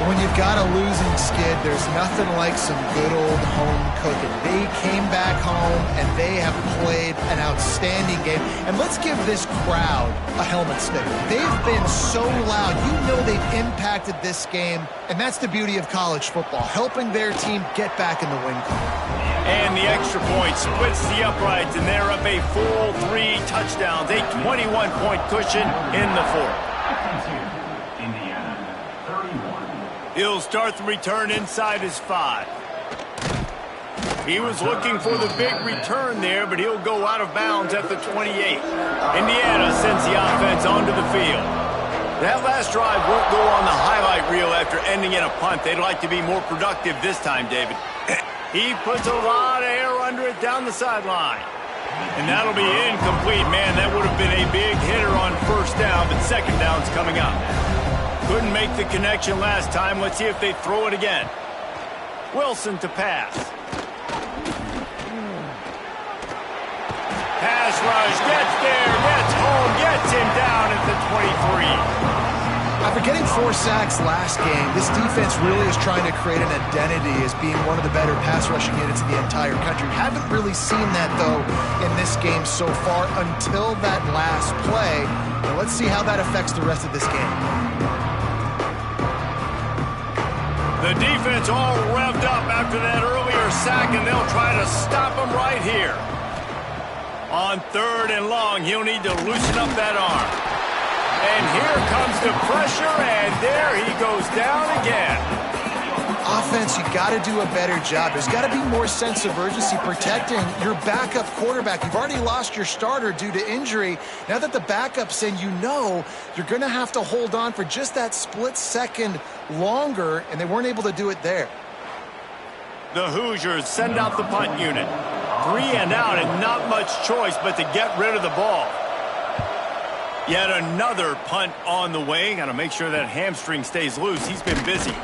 When you've got a losing skid, there's nothing like some good old home cooking. They came back home, and they have played an outstanding game. And let's give this crowd a helmet sticker. They've been so loud. You know they've impacted this game, and that's the beauty of college football, helping their team get back in the win column. And the extra point splits the uprights, and they're up a full 3 touchdowns, a 21-point cushion in the 4th. He'll start the return inside his 5. He was looking for the big return there, but he'll go out of bounds at the 28. Indiana sends the offense onto the field. That last drive won't go on the highlight reel after ending in a punt. They'd like to be more productive this time, David. He puts a lot of air under it down the sideline. And that'll be incomplete. Man, that would have been a big hitter on 1st down, but 2nd down's coming up. Couldn't make the connection last time. Let's see if they throw it again. Wilson to pass. Pass rush, gets there, gets home, gets him down at the 23. After getting 4 sacks last game, this defense really is trying to create an identity as being one of the better pass rushing units in the entire country. Haven't really seen that, though, in this game so far until that last play. And let's see how that affects the rest of this game. The defense all revved up after that earlier sack, and they'll try to stop him right here. On 3rd and long, he'll need to loosen up that arm. And here comes the pressure, and there he goes down again. Offense, you got to do a better job. There's got to be more sense of urgency protecting your backup quarterback. You've already lost your starter due to injury. Now that the backup's in, you know you're going to have to hold on for just that split second longer, and they weren't able to do it there. The Hoosiers send out the punt unit. 3 and out, and not much choice but to get rid of the ball. Yet another punt on the way. Got to make sure that hamstring stays loose. He's been busy.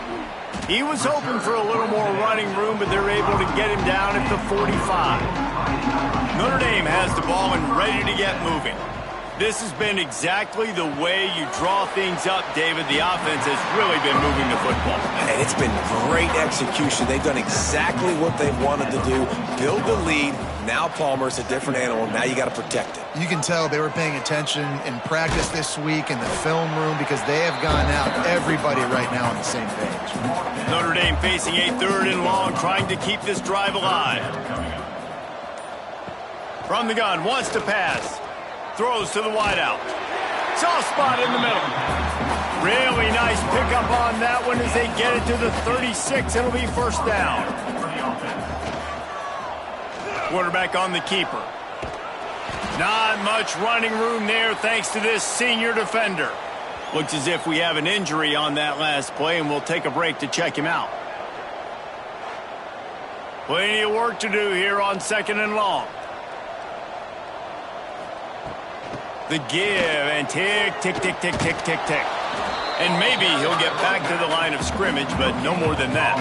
He was hoping for a little more running room, but they're able to get him down at the 45. Notre Dame has the ball and ready to get moving. This has been exactly the way you draw things up, David. The offense has really been moving the football. And it's been great execution. They've done exactly what they've wanted to do. Build the lead. Now Palmer's a different animal. Now you got to protect it. You can tell they were paying attention in practice this week in the film room because they have gone out, everybody right now on the same page. Notre Dame facing a 3rd and long, trying to keep this drive alive. From the gun, wants to pass. Throws to the wideout. Soft spot in the middle. Really nice pickup on that one as they get it to the 36. It'll be 1st down. Quarterback on the keeper. Not much running room there thanks to this senior defender. Looks as if we have an injury on that last play, and we'll take a break to check him out. Plenty of work to do here on 2nd and long. The give, and tick, tick, tick, tick, tick, tick, tick. And maybe he'll get back to the line of scrimmage, but no more than that.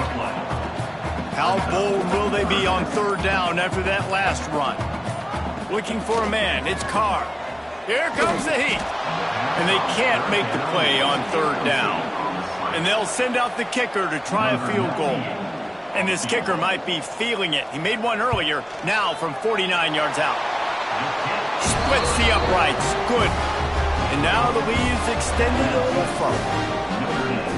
How bold will they be on 3rd down after that last run? Looking for a man. It's Carr. Here comes the heat. And they can't make the play on 3rd down. And they'll send out the kicker to try a field goal. And this kicker might be feeling it. He made one earlier, now from 49 yards out. Splits the uprights. Good. And now the lead is extended a little further.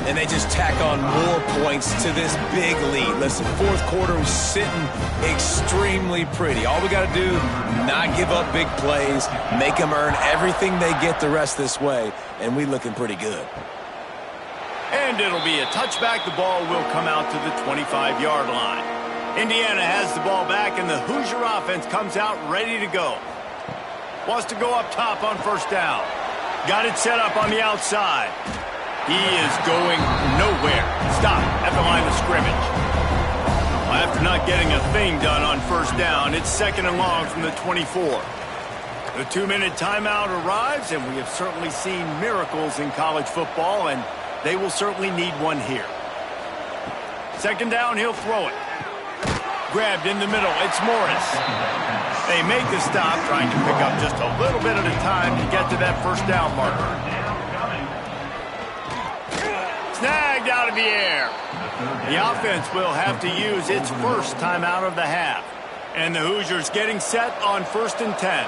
And they just tack on more points to this big lead. Listen, 4th quarter was sitting extremely pretty. All we got to do, not give up big plays, make them earn everything they get the rest this way, and we looking pretty good. And it'll be a touchback. The ball will come out to the 25-yard line. Indiana has the ball back, and the Hoosier offense comes out ready to go. Wants to go up top on 1st down. Got it set up on the outside. He is going nowhere. Stop at the line of scrimmage. Well, after not getting a thing done on 1st down, it's 2nd and long from the 24. The 2-minute timeout arrives, and we have certainly seen miracles in college football, and they will certainly need one here. 2nd down, he'll throw it. Grabbed in the middle, it's Morris. They make the stop, trying to pick up just a little bit at a time to get to that 1st down marker. Snagged out of the air. The offense will have to use its 1st timeout of the half. And the Hoosiers getting set on 1st and 10.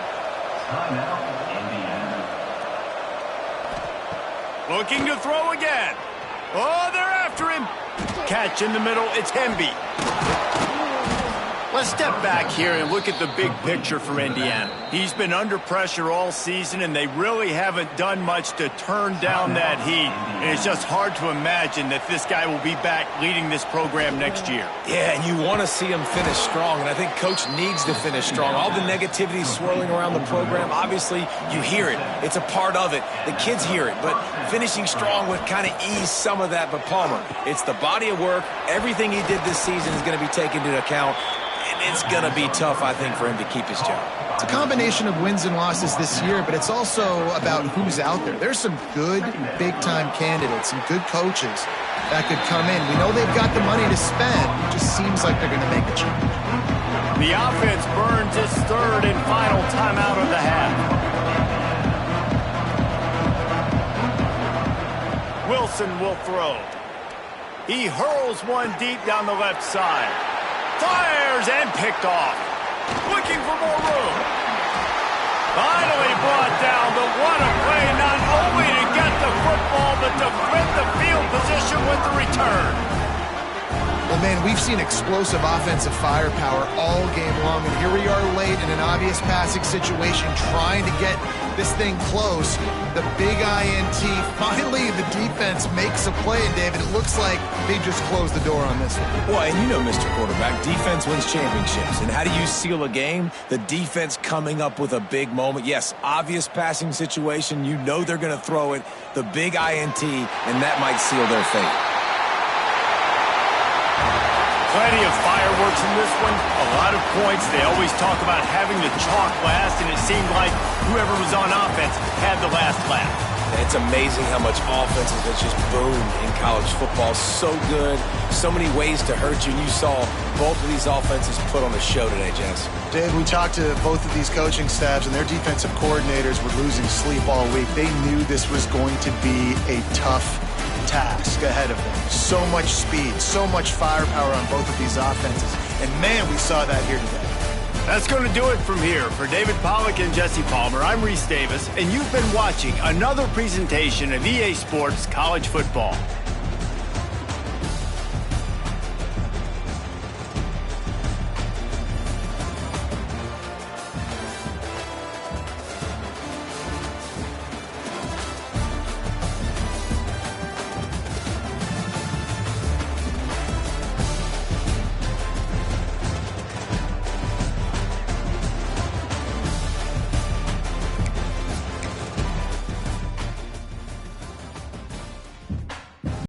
Looking to throw again. Oh, they're after him. Catch in the middle. It's Hemby. Let's step back here and look at the big picture for Indiana. He's been under pressure all season, and they really haven't done much to turn down that heat. And it's just hard to imagine that this guy will be back leading this program next year. Yeah, and you want to see him finish strong, and I think Coach needs to finish strong. All the negativity swirling around the program, obviously, you hear it. It's a part of it. The kids hear it, but finishing strong would kind of ease some of that. But Palmer, it's the body of work. Everything he did this season is going to be taken into account. It's going to be tough, I think, for him to keep his job. It's a combination of wins and losses this year, but it's also about who's out there. There's some good big-time candidates, some good coaches that could come in. We know they've got the money to spend. It just seems like they're going to make a change. The offense burns its 3rd and final timeout of the half. Wilson will throw. He hurls one deep down the left side. Fires and picked off. Looking for more room. Finally brought down. The what a play, not only to get the football, but to flip the field position with the return. we've seen explosive offensive firepower all game long, and here we are late in an obvious passing situation trying to get this thing close. The big INT, finally the defense makes a play, and David, it looks like they just closed the door on this one. Well, and you know, Mr. Quarterback, defense wins championships. And how do you seal a game? The defense coming up with a big moment. Yes, obvious passing situation. You know they're going to throw it. The big INT, and that might seal their fate. Plenty of fireworks in this one. A lot of points. They always talk about having the chalk last, and it seemed like whoever was on offense had the last laugh. It's amazing how much offenses has just boomed in college football. So good. So many ways to hurt you. And you saw both of these offenses put on a show today, Jess. Dave, we talked to both of these coaching staffs, and their defensive coordinators were losing sleep all week. They knew this was going to be a tough task ahead of them. So much speed, so much firepower on both of these offenses. And, man, we saw that here today. That's going to do it from here. For David Pollack and Jesse Palmer, I'm Reese Davis, and you've been watching another presentation of EA Sports College Football.